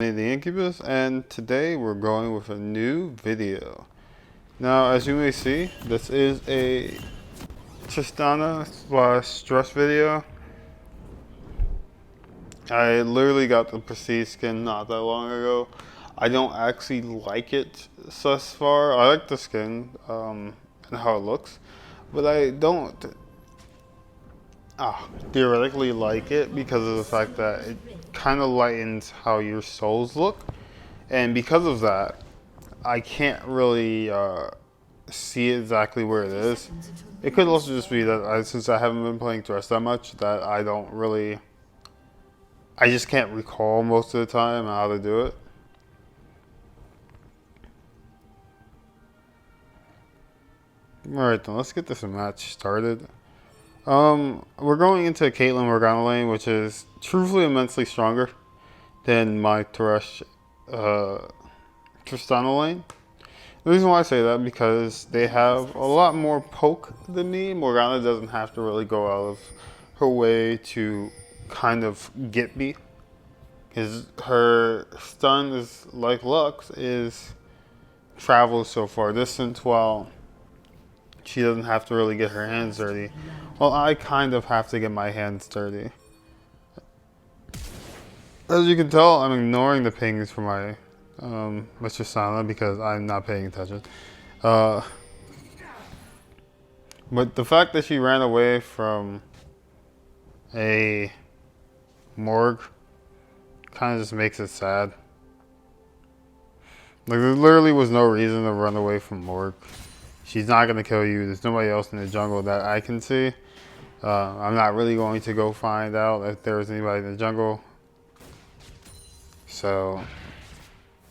Danny the Incubus, and today we're going with a new video. Now, as you may see, this is a Tristana / Stress video. I literally got the Prestige skin not that long ago. I don't actually like it thus far. I like the skin and how it looks, but I don't theoretically like it because of the fact that it kind of lightens how your souls look, and because of that, I can't really see exactly where it is. It could also just be that since I haven't been playing Thresh that much, that I just can't recall most of the time how to do it. Alright then, let's get this match started. We're going into a Caitlyn Morgana lane, which is truthfully immensely stronger than my Thresh Tristana lane. The reason why I say that because they have a lot more poke than me. Morgana doesn't have to really go out of her way to kind of get me, because her stun is like Lux travels so far distance while she doesn't have to really get her hands dirty. Well, I kind of have to get my hands dirty. As you can tell, I'm ignoring the pings for my Mr. Sana because I'm not paying attention. But the fact that she ran away from a morgue kind of just makes it sad. Like, there literally was no reason to run away from morgue. She's not going to kill you. There's nobody else in the jungle that I can see. I'm not really going to go find out if there's anybody in the jungle. So,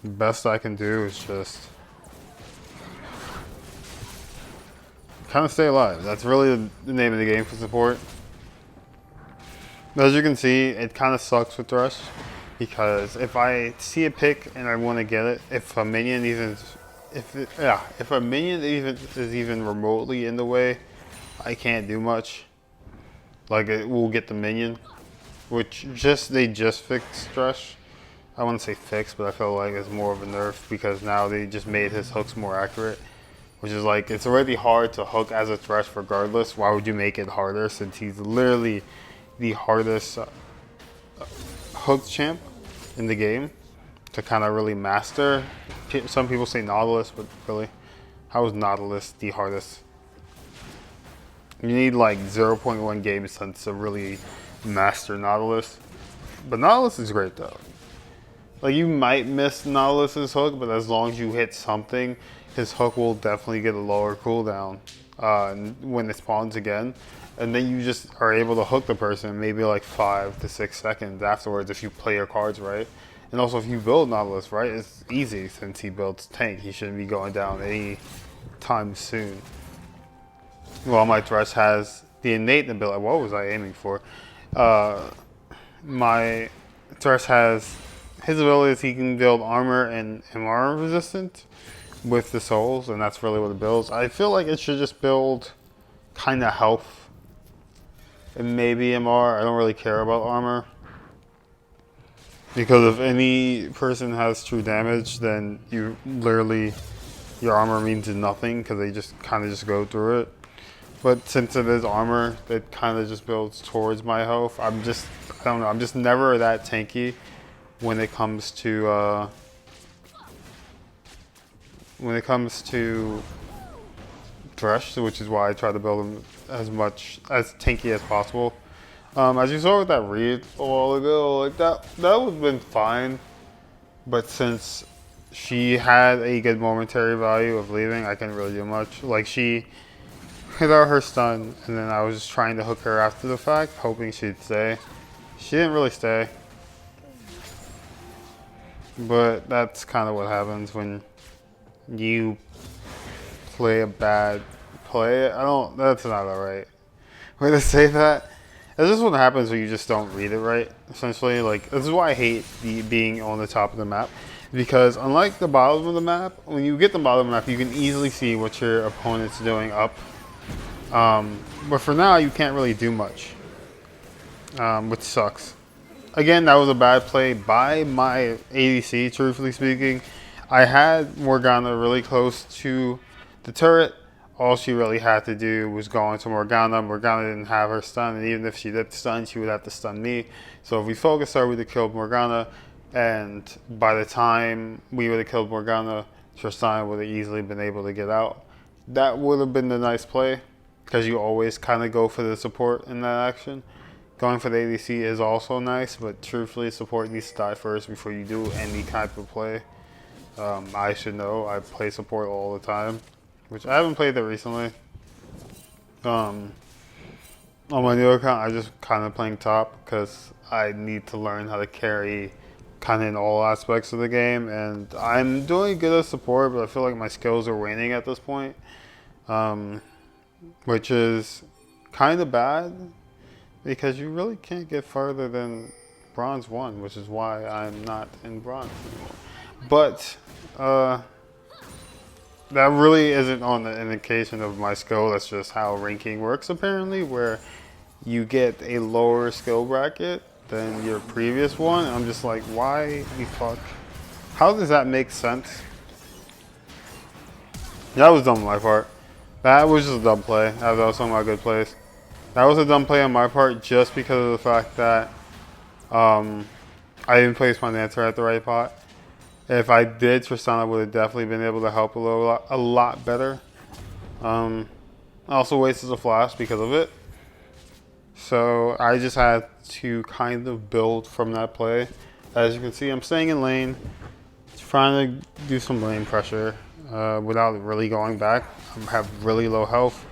the best I can do is just kind of stay alive. That's really the name of the game for support. As you can see, it kind of sucks with Thresh, because if I see a pick and I want to get it, if a minion is even remotely in the way, I can't do much. Like, it will get the minion, which they just fixed Thresh. I wouldn't say fixed, but I feel like it's more of a nerf because now they just made his hooks more accurate, which is like, it's already hard to hook as a Thresh regardless. Why would you make it harder, since he's literally the hardest hook champ in the game to kind of really master. Some people say Nautilus, but really, how is Nautilus the hardest? You need like 0.1 game sense to really master Nautilus. But Nautilus is great though. Like, you might miss Nautilus's hook, but as long as you hit something, his hook will definitely get a lower cooldown when it spawns again. And then you just are able to hook the person maybe like 5 to 6 seconds afterwards if you play your cards right. And also, if you build Nautilus right, it's easy since he builds tank. He shouldn't be going down any time soon. Well, my Thresh has the innate ability. What was I aiming for? My Thresh has his ability is he can build armor and MR resistant with the souls, and that's really what it builds. I feel like it should just build kind of health and maybe MR. I don't really care about armor, because if any person has true damage, then your armor means nothing because they just kind of just go through it. But since it is armor, it kind of just builds towards my health. I don't know. I'm just never that tanky when it comes to Thresh, which is why I try to build him as tanky as possible. As you saw with that read a while ago, like that would have been fine. But since she had a good momentary value of leaving, I couldn't really do much. Like, she hit out her stun, and then I was just trying to hook her after the fact, hoping she'd stay. She didn't really stay. But that's kind of what happens when you play a bad play. That's not the right way to say that. This is what happens when you just don't read it right, essentially. Like, this is why I hate being on the top of the map. Because unlike the bottom of the map, when you get the bottom of the map, you can easily see what your opponent's doing up. But for now, you can't really do much, which sucks. again, that was a bad play by my ADC, truthfully speaking. I had Morgana really close to the turret. All she really had to do was go into Morgana. Morgana didn't have her stun, and even if she did stun, she would have to stun me. So if we focused her, we'd have killed Morgana. And by the time we would have killed Morgana, Tristana would have easily been able to get out. That would have been the nice play, because you always kind of go for the support in that action. Going for the ADC is also nice, but truthfully, support needs to die first before you do any type of play. I should know. I play support all the time, which I haven't played that recently. On my new account, I just kind of playing top because I need to learn how to carry kind of in all aspects of the game, and I'm doing good at support, but I feel like my skills are waning at this point, which is kind of bad because you really can't get farther than Bronze 1, which is why I'm not in Bronze anymore. But that really isn't on the indication of my skill. That's just how ranking works, apparently, where you get a lower skill bracket than your previous one. I'm just like, why the fuck? How does that make sense? That was dumb on my part. That was just a dumb play. That was some of my good plays. That was a dumb play on my part just because of the fact that I didn't place my answer at the right pot. If I did, Tristana would have definitely been able to help a lot better. I also wasted a flash because of it. So I just had to kind of build from that play. As you can see, I'm staying in lane, trying to do some lane pressure without really going back. I have really low health.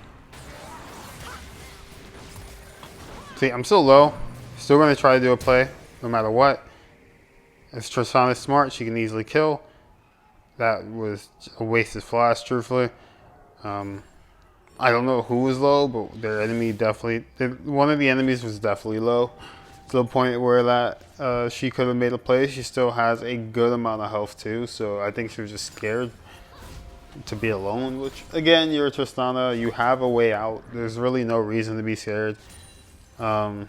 See, I'm still low. Still going to try to do a play no matter what. If Tristana's smart, she can easily kill. That was a wasted flash, truthfully. I don't know who was low, but their enemy definitely... One of the enemies was definitely low. To the point where that she could have made a play. She still has a good amount of health, too. So I think she was just scared to be alone. Which, again, you're Tristana. You have a way out. There's really no reason to be scared. Again,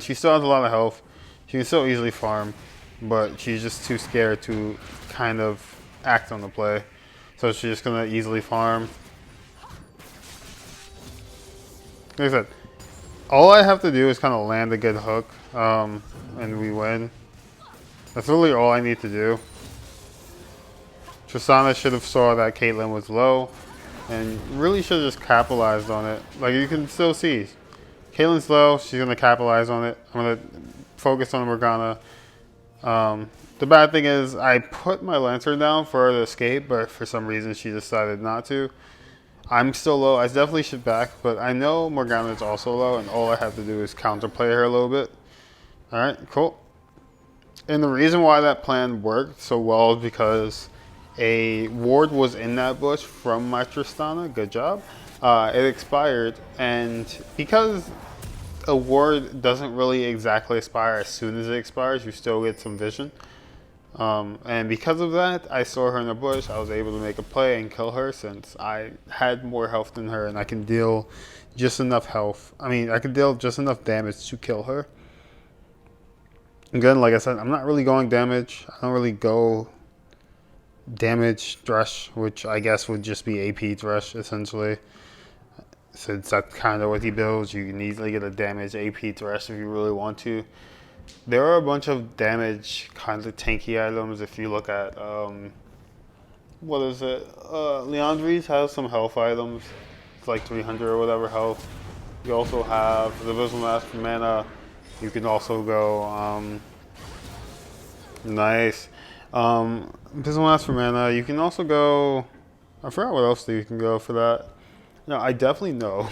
she still has a lot of health. She can still easily farm, but she's just too scared to kind of act on the play. So she's just going to easily farm. Like I said, all I have to do is kind of land a good hook, and we win. That's really all I need to do. Tristana should have saw that Caitlyn was low, and really should have just capitalized on it. Like you can still see, Caitlyn's low, she's going to capitalize on it. I'm going to focus on Morgana. The bad thing is I put my Lancer down for her to escape, but for some reason she decided not to. I'm still low. I definitely should back, but I know Morgana is also low, and all I have to do is counterplay her a little bit. Alright, cool. And the reason why that plan worked so well is because a ward was in that bush from my Tristana. Good job. It expired, and because a ward doesn't really exactly expire as soon as it expires, you still get some vision. And because of that, I saw her in the bush. I was able to make a play and kill her since I had more health than her, and I can deal just enough health. I mean, I can deal just enough damage to kill her. Again, like I said, I'm not really going damage. I don't really go damage Thresh, which I guess would just be AP Thresh, essentially. Since that's kind of what he builds, you can easily get a damage AP Thresh if you really want to. There are a bunch of damage kinds of tanky items. If you look at, what is it? Leandri's has some health items. It's like 300 or whatever health. You also have the Visible Mask for mana. You can also go, nice. Visible Mask for mana. You can also go, I forgot what else you can go for that. No, I definitely know.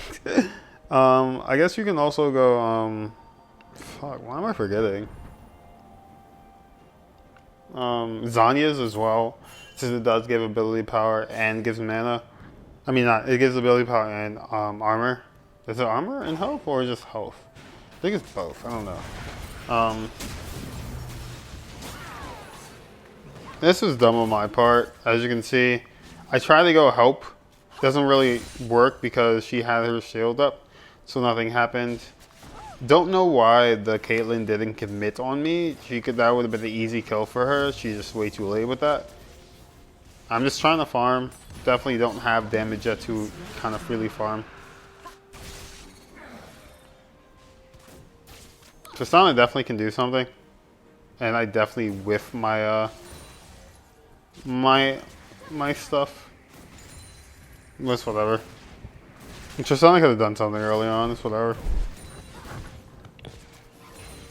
I guess you can also go, fuck, why am I forgetting? Zanya's as well, since it does give ability power and gives mana. I mean, it gives ability power and armor. Is it armor and health or just health? I think it's both. I don't know. This was dumb on my part. As you can see, I tried to go help. Doesn't really work because she had her shield up, so nothing happened. Don't know why the Caitlyn didn't commit on me. That would have been an easy kill for her. She's just way too late with that. I'm just trying to farm. Definitely don't have damage yet to kind of freely farm. Tristana definitely can do something. And I definitely whiff my my stuff. It's whatever. Tristana could have done something early on. It's whatever.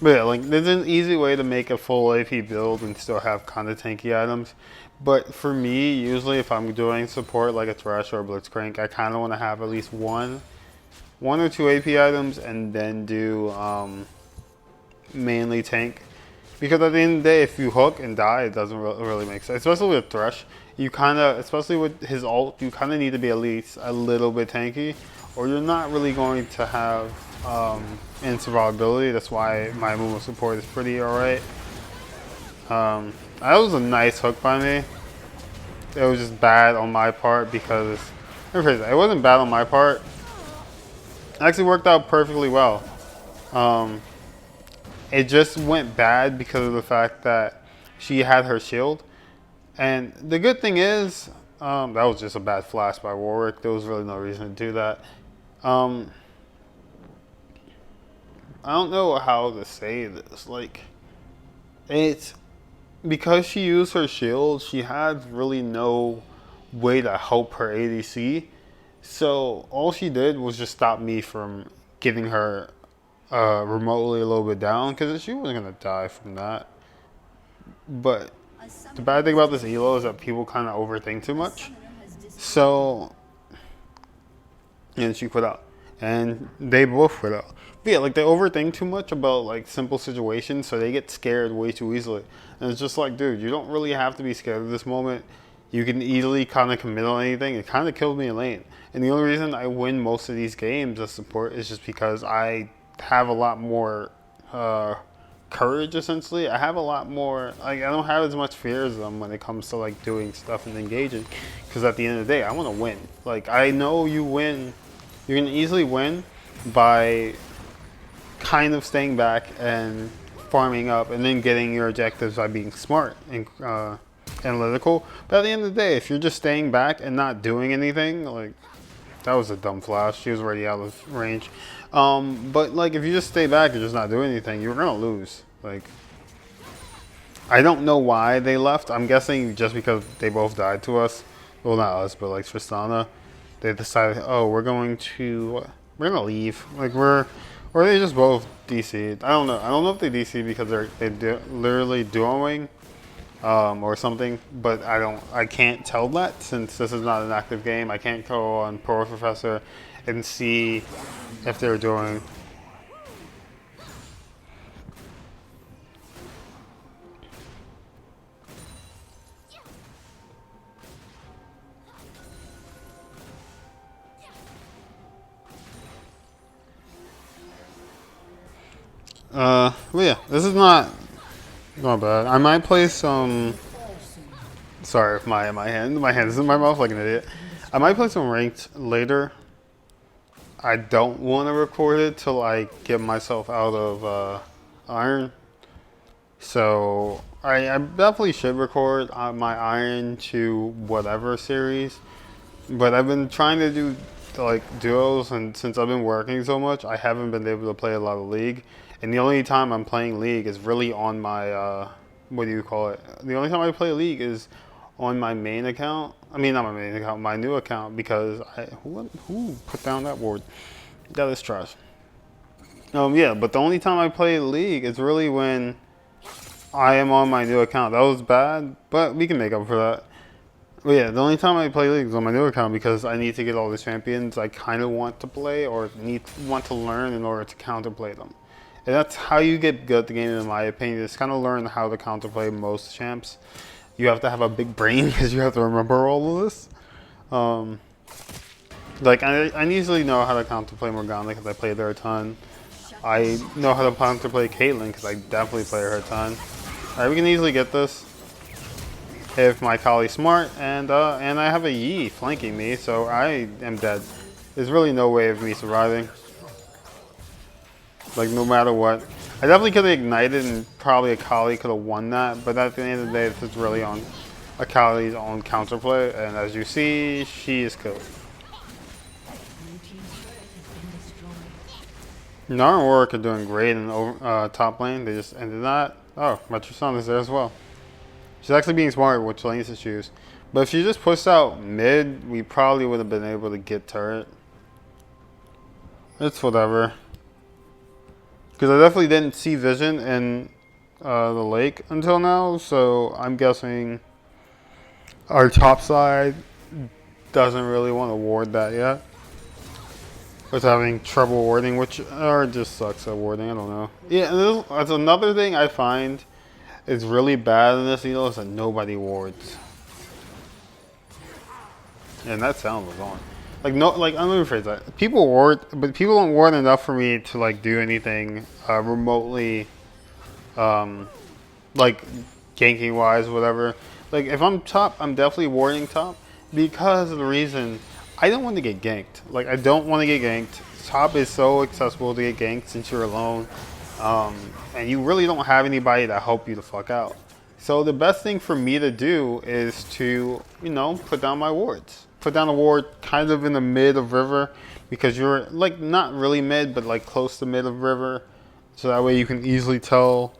But yeah, like there's an easy way to make a full AP build and still have kind of tanky items. But for me, usually if I'm doing support like a Thresh or a Blitzcrank, I kind of want to have at least one or two AP items and then do mainly tank. Because at the end of the day, if you hook and die, it doesn't really make sense. Especially with Thresh, you kind of, especially with his ult, you kind of need to be at least a little bit tanky, or you're not really going to have in survivability. That's why my movement support is pretty alright. That was a nice hook by me. It was just bad on my part because, it wasn't bad on my part. It actually worked out perfectly well. It just went bad because of the fact that she had her shield. And the good thing is, that was just a bad flash by Warwick. There was really no reason to do that. I don't know how to say this. Like, it's because she used her shield, she had really no way to help her ADC. So all she did was just stop me from getting her remotely a little bit down, because she wasn't going to die from that. But the bad thing about this elo is that people kind of overthink too much. So, and she quit out. And they both quit out. But yeah, like they overthink too much about like simple situations, so they get scared way too easily. And it's just like, dude, you don't really have to be scared of this moment. You can easily kind of commit on anything. It kind of killed me in lane. And the only reason I win most of these games as support is just because I have a lot more courage, essentially. I have a lot more, like, I don't have as much fear as them when it comes to like doing stuff and engaging, because at the end of the day I want to win. Like, I know you can easily win by kind of staying back and farming up and then getting your objectives by being smart and analytical. But at the end of the day, if you're just staying back and not doing anything, like, that was a dumb flash. She was already out of range. But like, if you just stay back and just not do anything, you're gonna lose. Like, I don't know why they left. I'm guessing just because they both died to us. Well, not us, but like Tristana. They decided, oh, we're gonna leave. Like, or they just both DC'd. I don't know. I don't know if they DC because they're literally duoing. Or something, but I can't tell that since this is not an active game. I can't go on Pro Professor and see if they're doing. But yeah, this is not bad. I might play some. Sorry if my hand is in my mouth like an idiot. I might play some ranked later. I don't want to record it till I get myself out of iron. So I definitely should record my iron to whatever series. But I've been trying to do like duos, and since I've been working so much, I haven't been able to play a lot of League. And the only time I'm playing League is really on my what do you call it? The only time I play League is on my main account. I mean, not my main account, my new account, because who put down that ward? That is trash. Yeah, but the only time I play League is really when I am on my new account. That was bad, but we can make up for that. But yeah, the only time I play League is on my new account because I need to get all the champions I kind of want to play or want to learn in order to counterplay them. And that's how you get good at the game, in my opinion. Is kind of learn how to counterplay most champs. You have to have a big brain because you have to remember all of this. Like, I easily know how to counterplay Morgana because I played her a ton. I know how to counterplay Caitlyn because I definitely play her a ton. Alright, we can easily get this if my Kali's smart, and I have a Yi flanking me, so I am dead. There's really no way of me surviving. Like, no matter what. I definitely could have ignited and probably Akali could have won that, but at the end of the day, it's really on Akali's own counterplay, and as you see, she is killed. Nara and Warwick are doing great in top lane. They just ended that. Oh, my Tristana is there as well. She's actually being smart which lanes to choose. But if she just pushed out mid, we probably would have been able to get turret. It's whatever. Because I definitely didn't see vision in the lake until now, so I'm guessing our top side doesn't really want to ward that yet. With having trouble warding, which just sucks at warding, I don't know. Yeah, that's another thing I find is really bad in this, is that nobody wards. And that sound was on. Like, no, like, I'm gonna rephrase that. People ward, but people don't ward enough for me to, like, do anything remotely, like, ganking wise, whatever. Like, if I'm top, I'm definitely warding top because of the reason I don't want to get ganked. Like, I don't want to get ganked. Top is so accessible to get ganked since you're alone. And you really don't have anybody to help you the fuck out. So the best thing for me to do is to, put down my wards. Put down a ward kind of in the mid of river because you're, like, not really mid, but, like, close to mid of river. So that way you can easily tell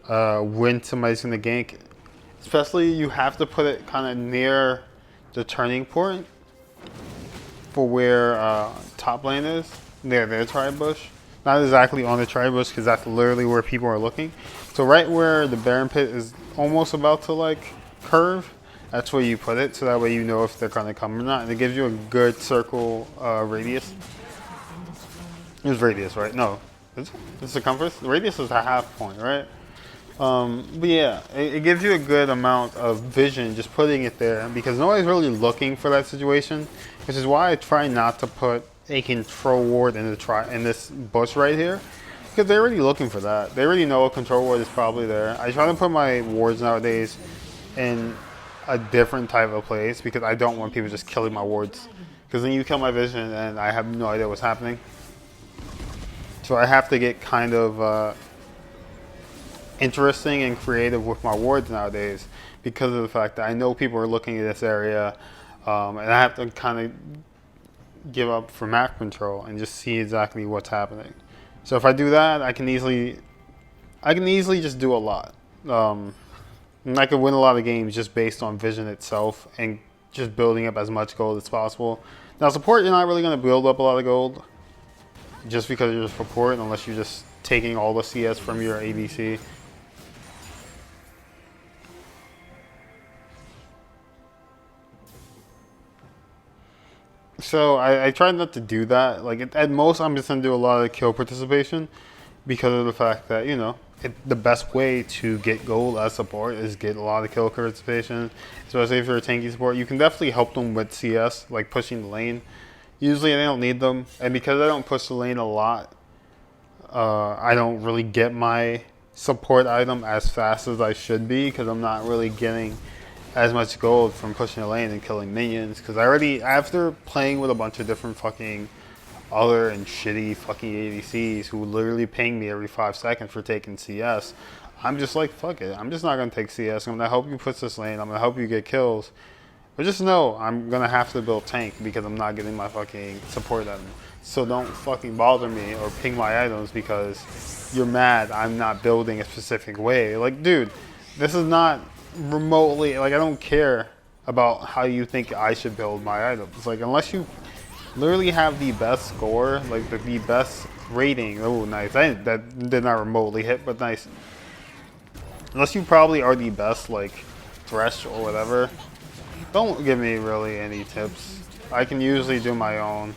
when somebody's going to gank. Especially you have to put it kind of near the turning point for where top lane is, near their tribe bush. Not exactly on the tribe bush because that's literally where people are looking. So right where the Baron pit is almost about to like curve, that's where you put it. So that way you know if they're gonna come or not. And it gives you a good circle radius. It's radius, right? No, it's circumference. The radius is a half point, right? But yeah, it gives you a good amount of vision just putting it there because nobody's really looking for that situation, which is why I try not to put a control ward in this bush right here because they're already looking for that. They already know a control ward is probably there. I try to put my wards nowadays in a different type of place because I don't want people just killing my wards because then you kill my vision and I have no idea what's happening. So I have to get kind of interesting and creative with my wards nowadays because of the fact that I know people are looking at this area and I have to kind of give up for map control and just see exactly what's happening. So if I do that, I can easily just do a lot. And I could win a lot of games just based on vision itself and just building up as much gold as possible. Now support, you're not really going to build up a lot of gold just because you're support unless you're just taking all the CS from your ADC. So I try not to do that. Like at most, I'm just gonna do a lot of kill participation because of the fact that the best way to get gold as support is get a lot of kill participation. Especially if you're a tanky support, you can definitely help them with CS, like pushing the lane. Usually they don't need them, and because I don't push the lane a lot, I don't really get my support item as fast as I should be because I'm not really getting as much gold from pushing the lane and killing minions because after playing with a bunch of different fucking other and shitty fucking ADCs who literally ping me every 5 seconds for taking CS, I'm just like, fuck it, I'm just not gonna take CS. I'm gonna help you push this lane, I'm gonna help you get kills, but just know I'm gonna have to build tank because I'm not getting my fucking support item. So don't fucking bother me or ping my items because you're mad I'm not building a specific way. Like, dude, this is not remotely, like, I don't care about how you think I should build my items. Like, unless you literally have the best score, like the best rating. Oh, nice. That did not remotely hit, but nice. Unless you probably are the best, like, Thresh or whatever, don't give me really any tips. I can usually do my own.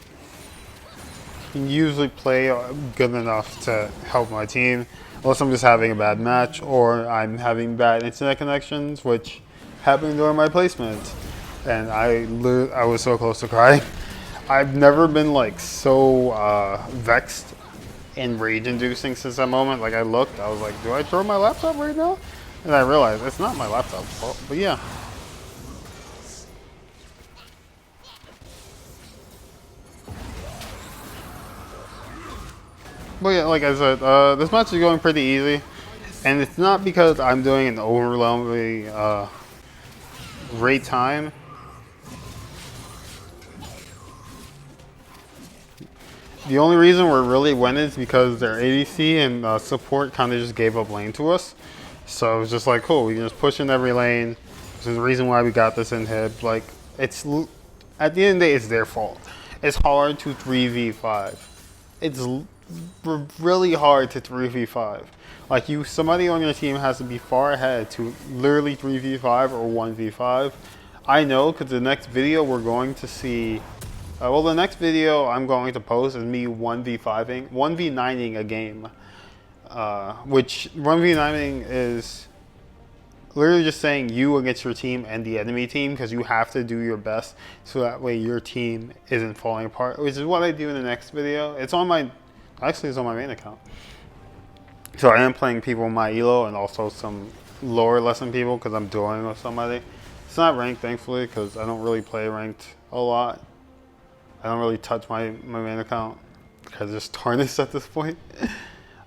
I can usually play good enough to help my team. Unless I'm just having a bad match or I'm having bad internet connections, which happened during my placement. And I was so close to crying. I've never been like so vexed and rage-inducing since that moment. Like I looked, I was like, do I throw my laptop right now? And I realized it's not my laptop's fault, but yeah. But yeah, like I said, this match is going pretty easy. And it's not because I'm doing an overwhelmingly great time. The only reason we're really winning is because their ADC and support kind of just gave up lane to us. So it's just like, cool, we can just push in every lane. This is the reason why we got this inhib. Like, it's at the end of the day, it's their fault. It's hard to 3v5. It's really hard to 3v5. Like, somebody on your team has to be far ahead to literally 3v5 or 1v5. I know, because the next video we're going to see, well, the next video I'm going to post is me 1v9ing a game. Which 1v9ing is literally just saying you against your team and the enemy team, because you have to do your best so that way your team isn't falling apart, which is what I do in the next video. It's on my, actually it's on my main account. So I am playing people in my elo and also some lower lesson people because I'm dueling with somebody. It's not ranked, thankfully, because I don't really play ranked a lot. I don't really touch my main account because it's tarnished at this point.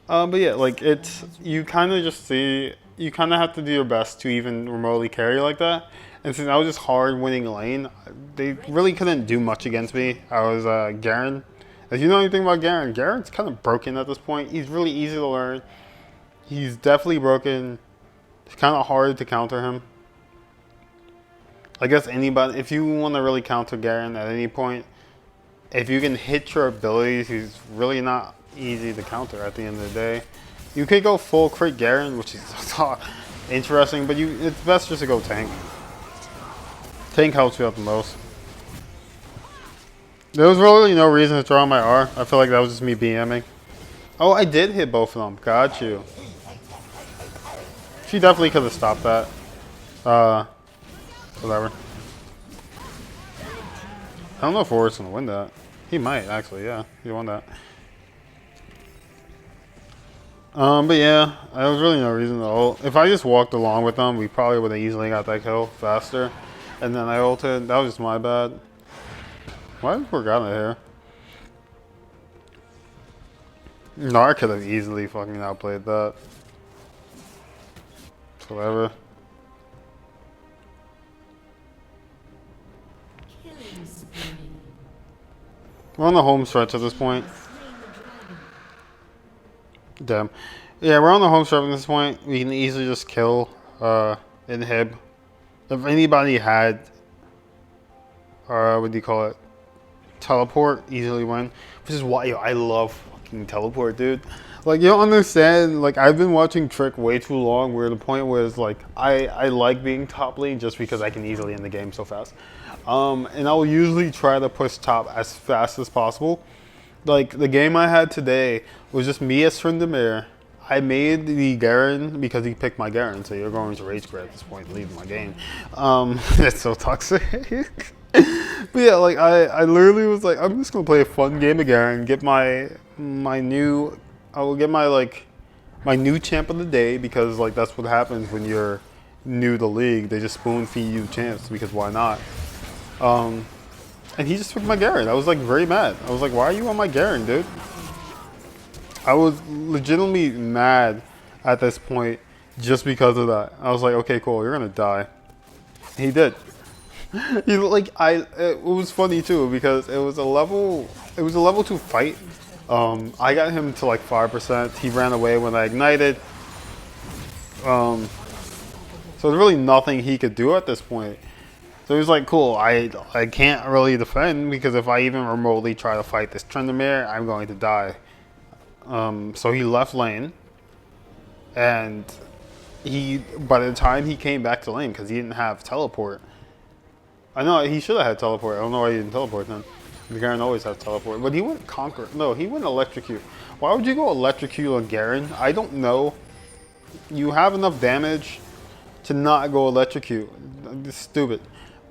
But yeah, like it's, you kind of just see, you kind of have to do your best to even remotely carry like that. And since I was just hard winning lane, they really couldn't do much against me. I was Garen. If you know anything about Garen, Garen's kind of broken at this point. He's really easy to learn. He's definitely broken. It's kind of hard to counter him. I guess anybody, if you want to really counter Garen at any point, if you can hit your abilities, he's really not easy to counter at the end of the day. You could go full crit Garen, which is interesting, but it's best just to go tank. Tank helps you out the most. There was really no reason to throw on my R. I feel like that was just me BMing. Oh, I did hit both of them. Got you. She definitely could have stopped that. Whatever. I don't know if Warwick's gonna win that. He might, actually, yeah. He won that. But yeah, there was really no reason to ult. If I just walked along with them, we probably would have easily got that kill faster. And then I ulted. That was just my bad. Why is Morgana here? No, I could have easily fucking outplayed that. Whatever. We're on the home stretch at this point. Damn. Yeah, we're on the home stretch at this point. We can easily just kill Inhib. If anybody had, what do you call it? Teleport, easily win. Which is why, I love fucking teleport, dude. Like, you don't understand, like, I've been watching Trick way too long, where the point was, like, I like being top lane just because I can easily end the game so fast. And I'll usually try to push top as fast as possible. Like, the game I had today was just me as Trindamere. I made the Garen because he picked my Garen, so you're going to rage quit at this point, leaving my game. It's so toxic. But yeah, like, I literally was like, I'm just gonna play a fun game of Garen, get my new, I will get my new champ of the day, because like that's what happens when you're new to the league. They just spoon feed you champs because why not? And he just took my Garen. I was like very mad. I was like, why are you on my Garen, dude? I was legitimately mad at this point just because of that. I was like, okay, cool, you're gonna die. He did. It was funny too because it was a level 2 fight. I got him to like 5%. He ran away when I ignited. So there's really nothing he could do at this point. So he was like, cool, I can't really defend because if I even remotely try to fight this Trindamere, I'm going to die. So he left lane, and by the time he came back to lane, because he didn't have teleport. I know he should have had teleport. I don't know why he didn't teleport then. The Garen always has teleport, but he wouldn't conquer. No, he wouldn't electrocute. Why would you go electrocute on Garen? I don't know. You have enough damage to not go electrocute. It's stupid.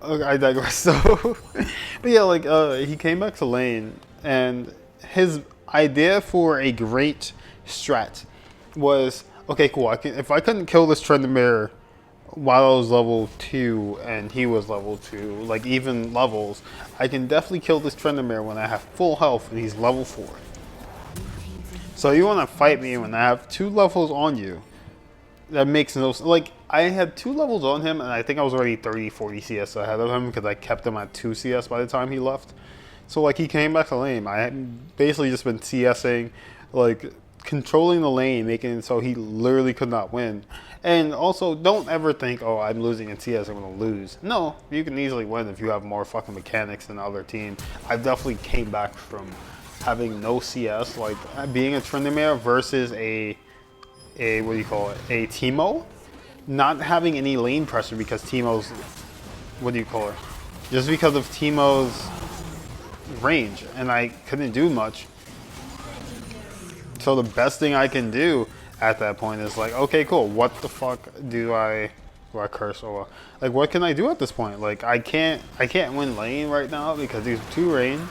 I digress. So, but yeah, like he came back to lane, and his idea for a great strat was, okay, cool. If I couldn't kill this Trindamere while I was level 2 and he was level 2, like even levels, I can definitely kill this Trindamere when I have full health and he's level 4. So you want to fight me when I have 2 levels on you? That makes no sense. Like, I had 2 levels on him, and I think I was already 30, 40 CS ahead of him because I kept him at 2 CS by the time he left. So, like, he came back to lane. I had basically just been CSing, like, controlling the lane, making it so he literally could not win. And also, don't ever think, oh, I'm losing in CS, I'm going to lose. No, you can easily win if you have more fucking mechanics than the other team. I definitely came back from having no CS, like, being a Tristana versus a what do you call it, a Teemo, not having any lane pressure because Teemo's, what do you call it, just because of Teemo's range, and I couldn't do much. So the best thing I can do at that point is like, okay, cool, what the fuck do I curse or like what can I do at this point? Like I can't win lane right now because these 2 range.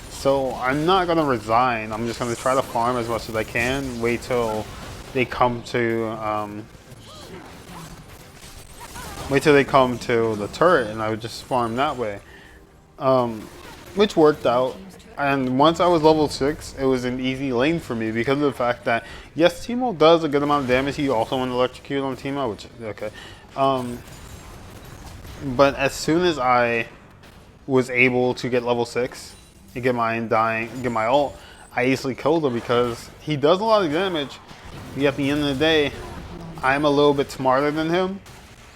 So I'm not gonna resign. I'm just gonna try to farm as much as I can. Wait till they come to the turret, and I would just farm that way, which worked out. And once I was level 6, it was an easy lane for me because of the fact that yes, Teemo does a good amount of damage. He also went electrocute on Teemo, which okay. But as soon as I was able to get level 6 and get my ult, I easily killed him because he does a lot of damage. But at the end of the day, I'm a little bit smarter than him,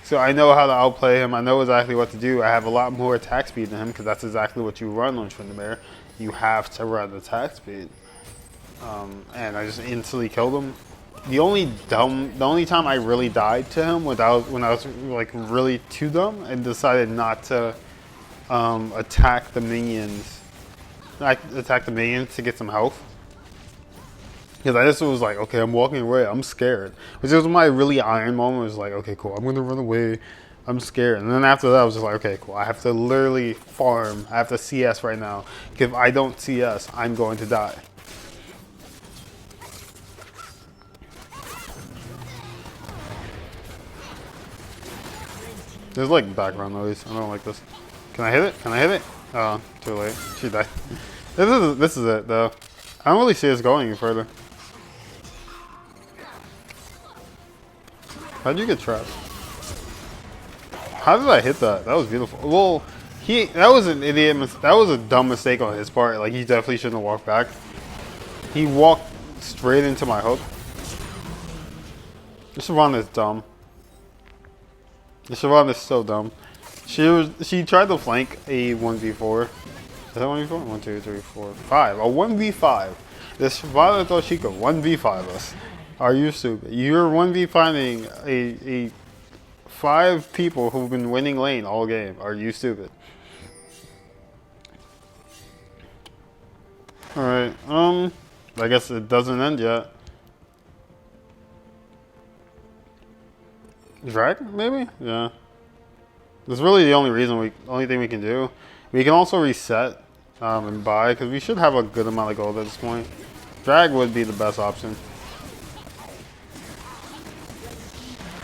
so I know how to outplay him. I know exactly what to do. I have a lot more attack speed than him because that's exactly what you run on Tristana. You have to run attack speed, and I just instantly killed him. The only time I really died to him when I was like really too dumb and decided not to attack the minions. Attack the minions to get some health. Because I just was like, okay, I'm walking away. I'm scared. Which was my really iron moment. It was like, okay, cool. I'm going to run away. I'm scared. And then after that, I was just like, okay, cool. I have to literally farm. I have to CS right now. If I don't CS, I'm going to die. There's like background noise. I don't like this. Can I hit it? Can I hit it? Oh, too late. She died. This is it, though. I don't really see us going any further. How'd you get trapped? How did I hit that? That was beautiful. Well, that was an idiot. That was a dumb mistake on his part. Like, he definitely shouldn't have walked back. He walked straight into my hook. This Shyvana is dumb. This Shyvana is so dumb. She tried to flank a 1v4. Is that 1v4? 1, 2, 3, 4, 5. A 1v5. This Shyvana thought she could 1v5 us. Are you stupid? You're 1v5ing a 5 people who've been winning lane all game. Are you stupid? Alright, I guess it doesn't end yet. Drag, maybe? Yeah. That's really the only thing we can do. We can also reset and buy, because we should have a good amount of gold at this point. Drag would be the best option.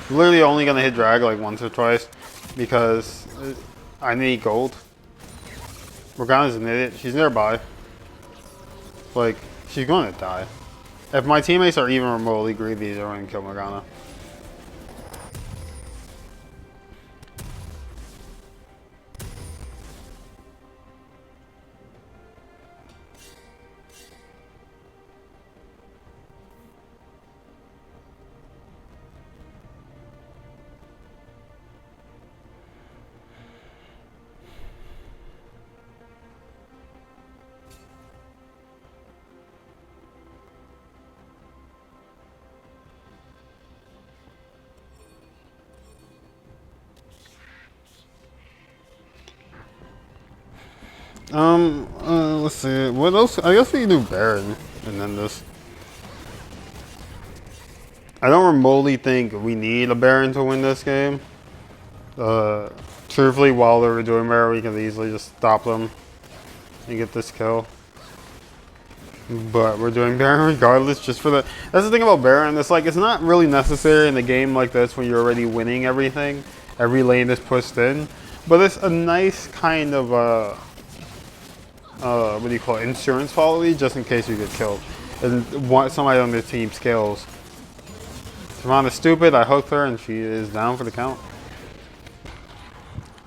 Literally only gonna hit drag like once or twice because I need gold. Morgana's an idiot. She's nearby. Like, she's gonna die. If my teammates are even remotely greedy, they're gonna kill Morgana. Let's see. What else? I guess we can do Baron and then this. I don't remotely think we need a Baron to win this game. Truthfully, while they're doing Baron, we can easily just stop them and get this kill. But we're doing Baron regardless, just for the. That's the thing about Baron. It's like it's not really necessary in a game like this when you're already winning everything. Every lane is pushed in, but it's a nice kind of what do you call it? Insurance policy, just in case you get killed. and somebody on their team scales. Tristana stupid. I hooked her, and she is down for the count.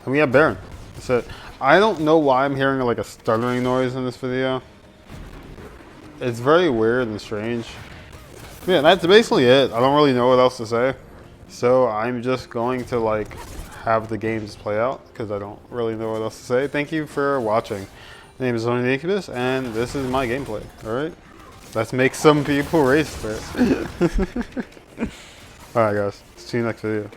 And we have Baron. That's it. I don't know why I'm hearing like a stuttering noise in this video. It's very weird and strange. Yeah, that's basically it. I don't really know what else to say. So I'm just going to like have the game just play out because I don't really know what else to say. Thank you for watching. My name is Only the Incubus, and this is my gameplay. Alright? Let's make some people race for it. Alright guys, see you next video.